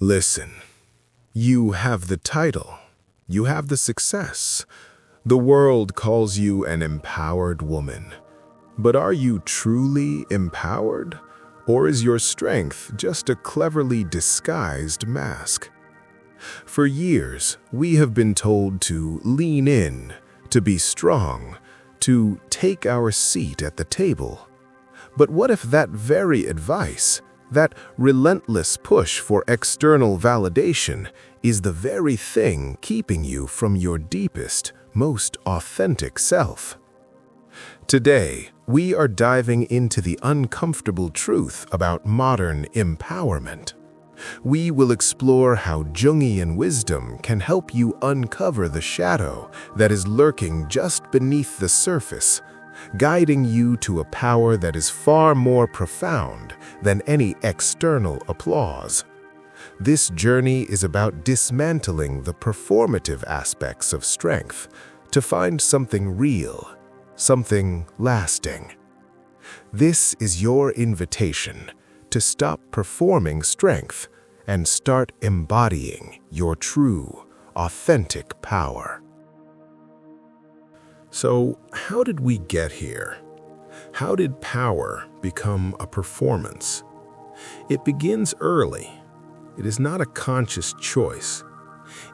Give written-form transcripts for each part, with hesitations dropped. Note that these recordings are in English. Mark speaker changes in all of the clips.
Speaker 1: Listen, you have the title, you have the success. The world calls you an empowered woman. But are you truly empowered? Or is your strength just a cleverly disguised mask? For years, we have been told to lean in, to be strong, to take our seat at the table. But what if that very advice, that relentless push for external validation, is the very thing keeping you from your deepest, most authentic self? Today, we are diving into the uncomfortable truth about modern empowerment. We will explore how Jungian wisdom can help you uncover the shadow that is lurking just beneath the surface, guiding you to a power that is far more profound than any external applause. This journey is about dismantling the performative aspects of strength to find something real, something lasting. This is your invitation to stop performing strength and start embodying your true, authentic power. So, how did we get here? How did power become a performance? It begins early. It is not a conscious choice.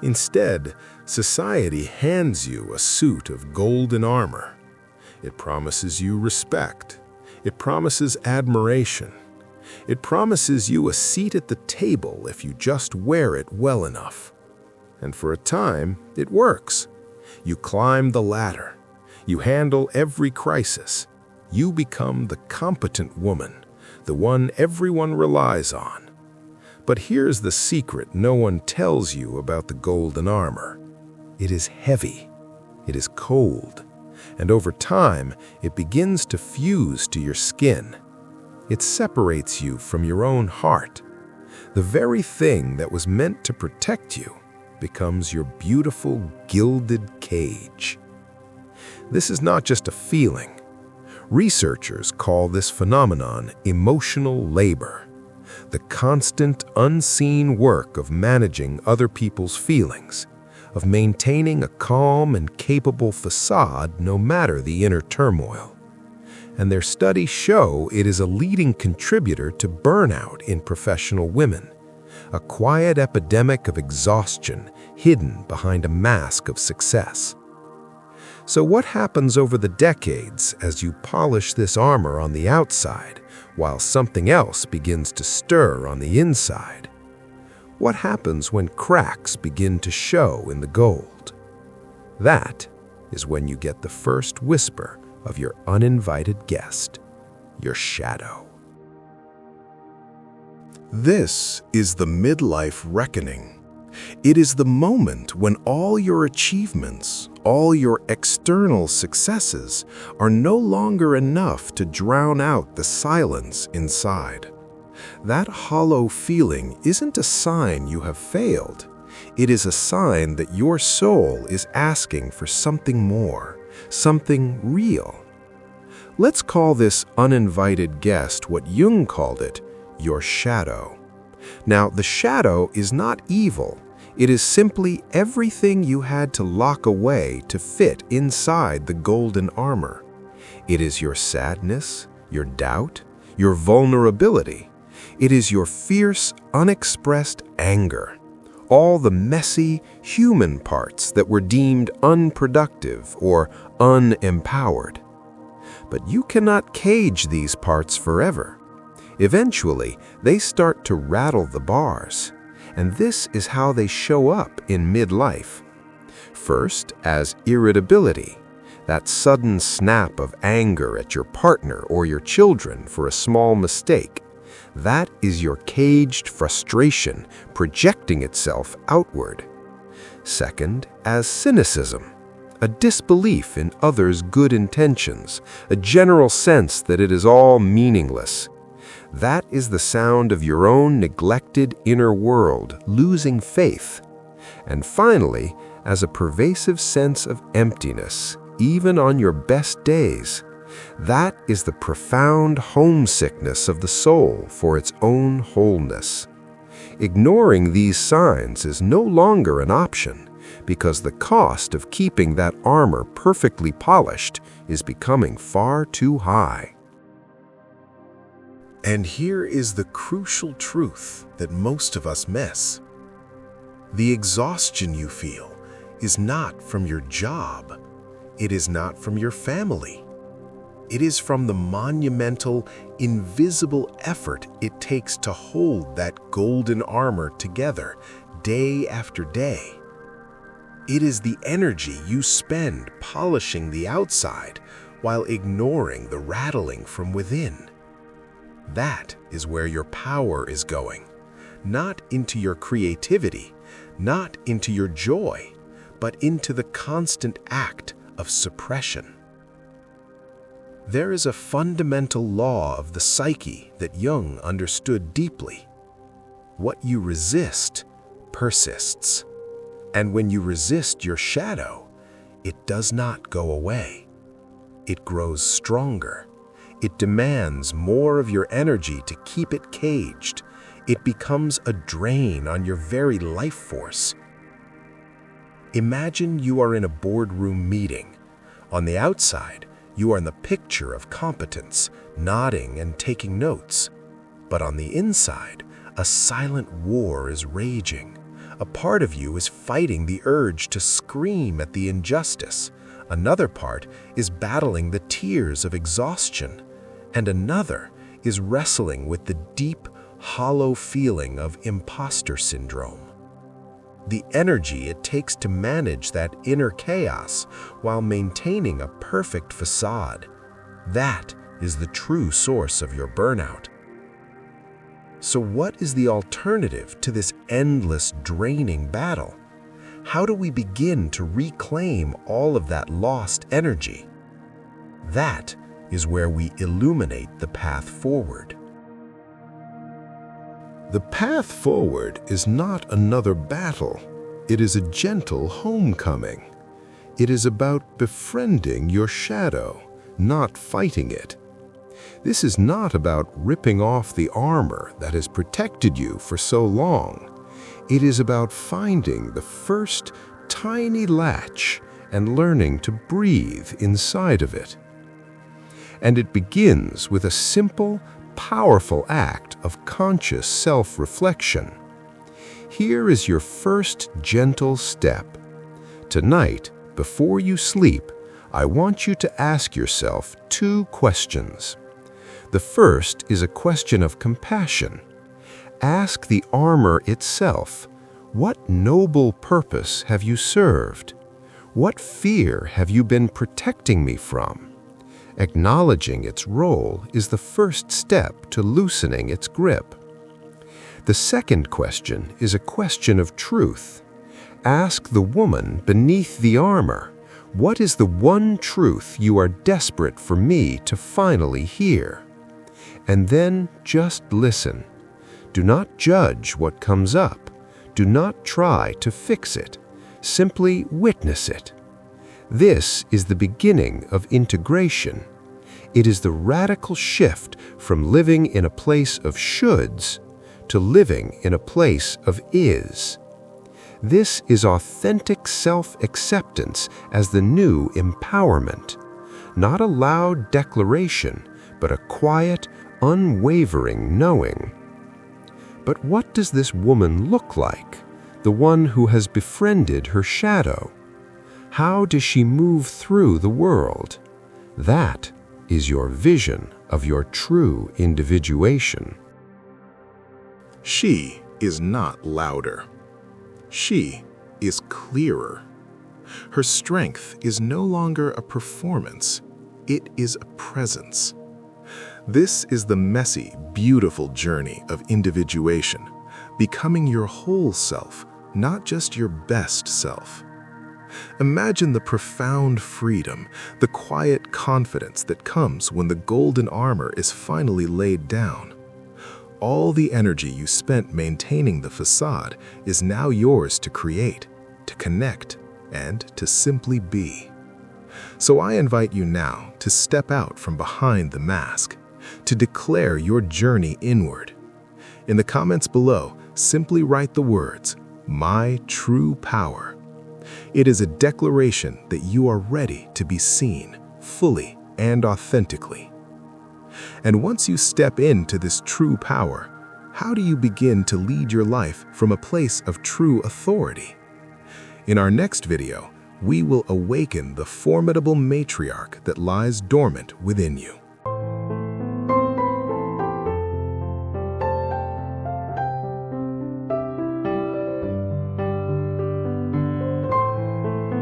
Speaker 1: Instead, society hands you a suit of golden armor. It promises you respect. It promises admiration. It promises you a seat at the table if you just wear it well enough. And for a time, it works. You climb the ladder. You handle every crisis. You become the competent woman, the one everyone relies on. But here's the secret no one tells you about the golden armor. It is heavy. It is cold. And over time, it begins to fuse to your skin. It separates you from your own heart. The very thing that was meant to protect you becomes your beautiful gilded cage. This is not just a feeling. Researchers call this phenomenon emotional labor, the constant, unseen work of managing other people's feelings, of maintaining a calm and capable facade no matter the inner turmoil. And their studies show it is a leading contributor to burnout in professional women, a quiet epidemic of exhaustion hidden behind a mask of success. So what happens over the decades as you polish this armor on the outside while something else begins to stir on the inside? What happens when cracks begin to show in the gold? That is when you get the first whisper of your uninvited guest, your shadow. This is the midlife reckoning. It is the moment when all your achievements, all your external successes are no longer enough to drown out the silence inside. That hollow feeling isn't a sign you have failed. It is a sign that your soul is asking for something more, something real. Let's call this uninvited guest what Jung called it, your shadow. Now, the shadow is not evil. It is simply everything you had to lock away to fit inside the golden armor. It is your sadness, your doubt, your vulnerability. It is your fierce, unexpressed anger. All the messy, human parts that were deemed unproductive or unempowered. But you cannot cage these parts forever. Eventually, they start to rattle the bars. And this is how they show up in midlife. First, as irritability, that sudden snap of anger at your partner or your children for a small mistake. That is your caged frustration projecting itself outward. Second, as cynicism, a disbelief in others' good intentions, a general sense that it is all meaningless. That is the sound of your own neglected inner world losing faith. And finally, as a pervasive sense of emptiness, even on your best days. That is the profound homesickness of the soul for its own wholeness.
Speaker 2: Ignoring these signs is no longer an option because the cost of keeping that armor perfectly polished is becoming far too high.
Speaker 1: And here is the crucial truth that most of us miss. The exhaustion you feel is not from your job. It is not from your family. It is from the monumental, invisible effort it takes to hold that golden armor together day after day. It is the energy you spend polishing the outside while ignoring the rattling from within. That is where your power is going, not into your creativity, not into your joy, but into the constant act of suppression. There is a fundamental law of the psyche that Jung understood deeply. What you resist persists. And when you resist your shadow, it does not go away. It grows stronger. It demands more of your energy to keep it caged. It becomes a drain on your very life force. Imagine you are in a boardroom meeting. On the outside, you are the picture of competence, nodding and taking notes. But on the inside, a silent war is raging. A part of you is fighting the urge to scream at the injustice. Another part is battling the tears of exhaustion. And another is wrestling with the deep, hollow feeling of imposter syndrome. The energy it takes to manage that inner chaos while maintaining a perfect facade, that is the true source of your burnout. So what is the alternative to this endless, draining battle? How do we begin to reclaim all of that lost energy? That is where we illuminate the path forward.
Speaker 2: The path forward is not another battle. It is a gentle homecoming. It is about befriending your shadow, not fighting it. This is not about ripping off the armor that has protected you for so long. It is about finding the first tiny latch and learning to breathe inside of it. And it begins with a simple, powerful act of conscious self-reflection. Here is your first gentle step. Tonight, before you sleep, I want you to ask yourself 2 questions. The first is a question of compassion. Ask the armor itself, what noble purpose have you served? What fear have you been protecting me from? Acknowledging its role is the first step to loosening its grip. The second question is a question of truth. Ask the woman beneath the armor, what is the one truth you are desperate for me to finally hear? And then just listen. Do not judge what comes up. Do not try to fix it. Simply witness it. This is the beginning of integration. It is the radical shift from living in a place of shoulds to living in a place of is. This is authentic self-acceptance as the new empowerment, not a loud declaration, but a quiet, unwavering knowing. But what does this woman look like, the one who has befriended her shadow? How does she move through the world? That is your vision of your true individuation.
Speaker 1: She is not louder. She is clearer. Her strength is no longer a performance. It is a presence. This is the messy, beautiful journey of individuation, becoming your whole self, not just your best self. Imagine the profound freedom, the quiet confidence that comes when the golden armor is finally laid down. All the energy you spent maintaining the facade is now yours to create, to connect, and to simply be. So I invite you now to step out from behind the mask, to declare your journey inward. In the comments below, simply write the words, "My true power." It is a declaration that you are ready to be seen, fully and authentically. And once you step into this true power, how do you begin to lead your life from a place of true authority? In our next video, we will awaken the formidable matriarch that lies dormant within you.